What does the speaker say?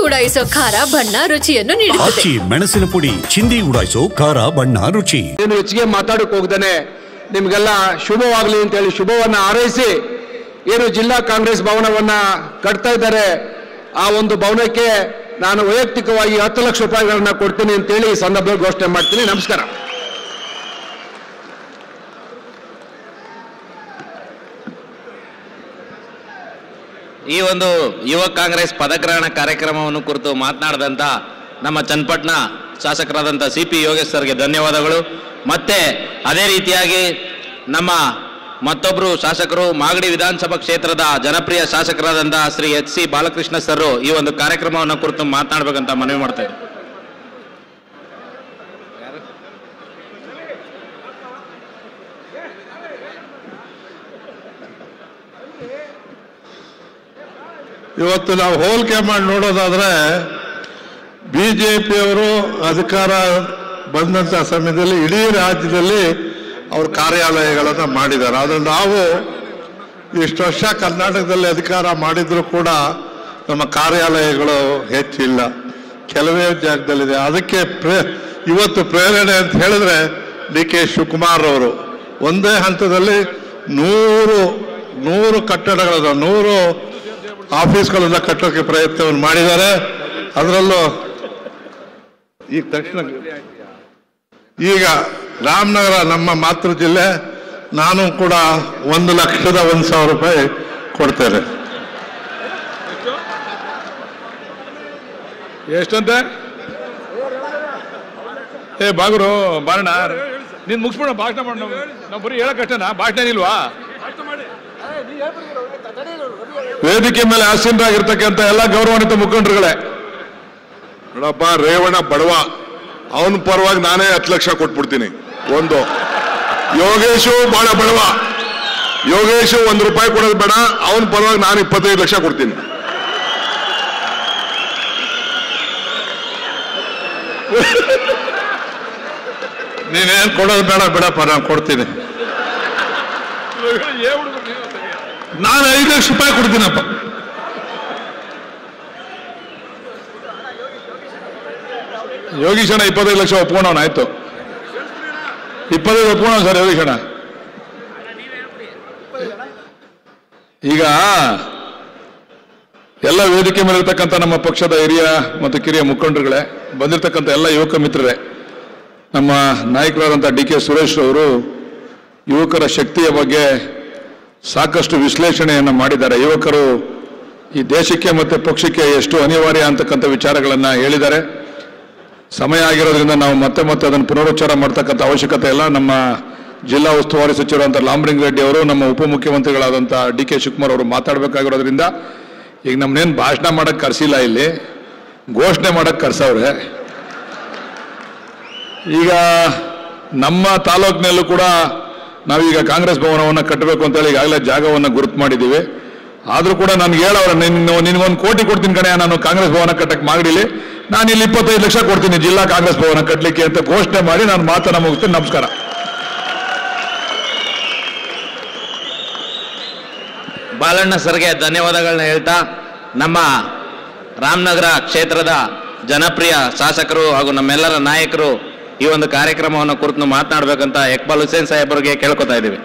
ಉಡಾಯಿಸೋ ಖಾರ ಬಣ್ಣ ರುಚಿಯನ್ನು ನೀಡುತ್ತದೆ. ಮೆಣಸಿನ ಪುಡಿ ಚಿಂದಿ ಉಡಾಯಿಸೋ ಖಾರ ಬಣ್ಣ ರುಚಿ. ಏನು ಹೆಚ್ಚಿಗೆ ಮಾತಾಡಕ್ಕೆ ಹೋಗ್ದೇನೆ ನಿಮಗೆಲ್ಲ ಶುಭವಾಗಲಿ ಅಂತ ಹೇಳಿ ಶುಭವನ್ನ ಹಾರೈಸಿ, ಏನು ಜಿಲ್ಲಾ ಕಾಂಗ್ರೆಸ್ ಭವನವನ್ನ ಕಟ್ತಾ ಇದ್ದಾರೆ ಆ ಒಂದು ಭವನಕ್ಕೆ ನಾನು ವೈಯಕ್ತಿಕವಾಗಿ 10 ಲಕ್ಷ ರೂಪಾಯಿಗಳನ್ನ ಕೊಡ್ತೀನಿ ಅಂತೇಳಿ ಈ ಸಂದರ್ಭದಲ್ಲಿ ಘೋಷಣೆ ಮಾಡ್ತೀನಿ. ನಮಸ್ಕಾರ. ಈ ಒಂದು ಯುವ ಕಾಂಗ್ರೆಸ್ ಪದಗ್ರಹಣ ಕಾರ್ಯಕ್ರಮವನ್ನು ಕುರಿತು ಮಾತನಾಡಿದಂಥ ನಮ್ಮ ಚನ್ನಪಟ್ಟಣ ಶಾಸಕರಾದಂಥ CP ಯೋಗೇಶ್ ಸರ್ಗೆ ಧನ್ಯವಾದಗಳು. ಮತ್ತೆ ಅದೇ ರೀತಿಯಾಗಿ ನಮ್ಮ ಮತ್ತೊಬ್ಬರು ಶಾಸಕರು ಮಾಗಡಿ ವಿಧಾನಸಭಾ ಕ್ಷೇತ್ರದ ಜನಪ್ರಿಯ ಶಾಸಕರಾದಂಥ ಶ್ರೀ HC ಬಾಲಕೃಷ್ಣ ಸರ್ ಈ ಒಂದು ಕಾರ್ಯಕ್ರಮವನ್ನು ಕುರಿತು ಮಾತನಾಡಬೇಕಂತ ಮನವಿ ಮಾಡ್ತಾ ಇದ್ದಾರೆ. ಇವತ್ತು ನಾವು ಹೋಲಿಕೆ ಮಾಡಿ ನೋಡೋದಾದ್ರೆ ಬಿಜೆಪಿಯವರು ಅಧಿಕಾರ ಬಂದಂಥ ಸಮಯದಲ್ಲಿ ಇಡೀ ರಾಜ್ಯದಲ್ಲಿ ಅವ್ರ ಕಾರ್ಯಾಲಯಗಳನ್ನು ಮಾಡಿದ್ದಾರೆ. ಆದರೆ ನಾವು ಇಷ್ಟು ವರ್ಷ ಕರ್ನಾಟಕದಲ್ಲಿ ಅಧಿಕಾರ ಮಾಡಿದ್ರು ಕೂಡ ನಮ್ಮ ಕಾರ್ಯಾಲಯಗಳು ಹೆಚ್ಚಿಲ್ಲ, ಕೆಲವೇ ಜಾಗದಲ್ಲಿದೆ. ಅದಕ್ಕೆ ಇವತ್ತು ಪ್ರೇರಣೆ ಅಂತ ಹೇಳಿದ್ರೆ DK ಶಿವಕುಮಾರ್ ಅವರು ಒಂದೇ ಹಂತದಲ್ಲಿ 100 ಕಟ್ಟಡಗಳನ್ನು 100 ಆಫೀಸ್ಗಳನ್ನ ಕಟ್ಟೋಕೆ ಪ್ರಯತ್ನವನ್ನು ಮಾಡಿದ್ದಾರೆ. ಅದರಲ್ಲೂ ಈಗ ತಕ್ಷಣ ಈಗ ರಾಮನಗರ ನಮ್ಮ ಮಾತೃ ಜಿಲ್ಲೆ, ನಾನು ಕೂಡ 1,01,000 ರೂಪಾಯಿ ಕೊಡ್ತೇನೆ. ಎಷ್ಟಂತೆ ಬಾಗುರು ಬಾರಣ ನೀನ್ ಮುಗಿಸ್ಬಿಡ ಭಾಷಣ ಮಾಡ. ನಾವು ಬರೀ ಹೇಳಕ್ಕಷ್ಟೇನಾ? ಭಾಷಣ ಇಲ್ವಾ? ವೇದಿಕೆ ಮೇಲೆ ಆಸೀನರಾಗಿರ್ತಕ್ಕಂಥ ಎಲ್ಲ ಗೌರವಾನ್ವಿತ ಮುಖಂಡರುಗಳೇ, ನೋಡಪ್ಪ, ರೇವಣ್ಣ ಬಡವ, ಅವನ ಪರವಾಗಿ ನಾನೇ 10 ಲಕ್ಷ ಕೊಟ್ಬಿಡ್ತೀನಿ. ಒಂದು ಯೋಗೇಶು ಬಹಳ ಬಡವ, ಯೋಗೇಶು 1 ರೂಪಾಯಿ ಕೊಡೋದು ಬೇಡ, ಅವನ ಪರವಾಗಿ ನಾನು 25 ಲಕ್ಷ ಕೊಡ್ತೀನಿ. ನೀನೇನ್ ಕೊಡೋದು ಬೇಡ ಬಿಡಪ್ಪ, ನಾನು ಕೊಡ್ತೀನಿ. ನಾನು 5 ಲಕ್ಷ ರೂಪಾಯಿ ಕೊಡ್ತೀನಪ್ಪ. ಯೋಗೀಶಣ್ಣ 25 ಲಕ್ಷ ಒಪ್ಕೊಂಡವನ. ಆಯ್ತು, 25 ಒಪ್ಕೊಂಡ ಸರ್ ಯೋಗೀಶಣ್ಣ. ಈಗ ಎಲ್ಲ ವೇದಿಕೆ ಮೇಲೆ ಇರ್ತಕ್ಕಂಥ ನಮ್ಮ ಪಕ್ಷದ ಹಿರಿಯ ಮತ್ತು ಕಿರಿಯ ಮುಖಂಡರುಗಳೇ, ಬಂದಿರತಕ್ಕಂಥ ಎಲ್ಲ ಯುವಕ ಮಿತ್ರರೇ, ನಮ್ಮ ನಾಯಕರಾದಂಥ DK ಸುರೇಶ್ ಅವರು ಯುವಕರ ಶಕ್ತಿಯ ಬಗ್ಗೆ ಸಾಕಷ್ಟು ವಿಶ್ಲೇಷಣೆಯನ್ನು ಮಾಡಿದ್ದಾರೆ. ಯುವಕರು ಈ ದೇಶಕ್ಕೆ ಮತ್ತು ಪಕ್ಷಕ್ಕೆ ಎಷ್ಟು ಅನಿವಾರ್ಯ ಅಂತಕ್ಕಂಥ ವಿಚಾರಗಳನ್ನು ಹೇಳಿದ್ದಾರೆ. ಸಮಯ ಆಗಿರೋದ್ರಿಂದ ನಾವು ಮತ್ತೆ ಅದನ್ನು ಪುನರುಚ್ಚಾರ ಮಾಡ್ತಕ್ಕಂಥ ಅವಶ್ಯಕತೆ ಇಲ್ಲ. ನಮ್ಮ ಜಿಲ್ಲಾ ಉಸ್ತುವಾರಿ ಸಚಿವರಾದಂಥ ಲಾಮಲಿಂಗ ರೆಡ್ಡಿ ಅವರು, ನಮ್ಮ ಉಪಮುಖ್ಯಮಂತ್ರಿಗಳಾದಂಥ DK ಶಿವಕುಮಾರ್ ಅವರು ಮಾತಾಡಬೇಕಾಗಿರೋದ್ರಿಂದ ಈಗ ನಮ್ಮನ್ನೇನು ಭಾಷಣ ಮಾಡೋಕ್ಕೆ ಕರೆಸಿಲ್ಲ, ಇಲ್ಲಿ ಘೋಷಣೆ ಮಾಡೋಕ್ಕೆ ಕರೆಸವ್ರೆ. ಈಗ ನಮ್ಮ ತಾಲೂಕಿನಲ್ಲೂ ಕೂಡ ನಾವೀಗ ಕಾಂಗ್ರೆಸ್ ಭವನವನ್ನು ಕಟ್ಟಬೇಕು ಅಂತೇಳಿ ಈಗಾಗಲೇ ಜಾಗವನ್ನು ಗುರುತು ಮಾಡಿದ್ದೀವಿ. ಆದರೂ ಕೂಡ ನನಗೆ ಹೇಳವ್ರೆ, ನಿನಗೊಂದು 1 ಕೋಟಿ ಕೊಡ್ತೀನಿ ಕಣೆ, ನಾನು ಕಾಂಗ್ರೆಸ್ ಭವನ ಕಟ್ಟಕ್ಕೆ ಮಾಡಿಲಿ, ನಾನು ಇಲ್ಲಿ 25 ಲಕ್ಷ ಕೊಡ್ತೀನಿ ಜಿಲ್ಲಾ ಕಾಂಗ್ರೆಸ್ ಭವನ ಕಟ್ಟಲಿಕ್ಕೆ ಅಂತ ಘೋಷಣೆ ಮಾಡಿ ನಾನು ಮಾತನ್ನ ಮುಗಿಸ್ತೀನಿ. ನಮಸ್ಕಾರ. ಬಾಲಣ್ಣ ಸರ್ಗೆ ಧನ್ಯವಾದಗಳನ್ನ ಹೇಳ್ತಾ, ನಮ್ಮ ರಾಮನಗರ ಕ್ಷೇತ್ರದ ಜನಪ್ರಿಯ ಶಾಸಕರು ಹಾಗೂ ನಮ್ಮೆಲ್ಲರ ನಾಯಕರು ಈ ಒಂದು ಕಾರ್ಯಕ್ರಮವನ್ನು ಕುರಿತು ಮಾತನಾಡಬೇಕಂತ ಇಕ್ಬಾಲ್ ಹುಸೇನ್ ಸಾಹೇಬರಿಗೆ ಕೇಳ್ಕೊತಾ ಇದ್ದೀವಿ.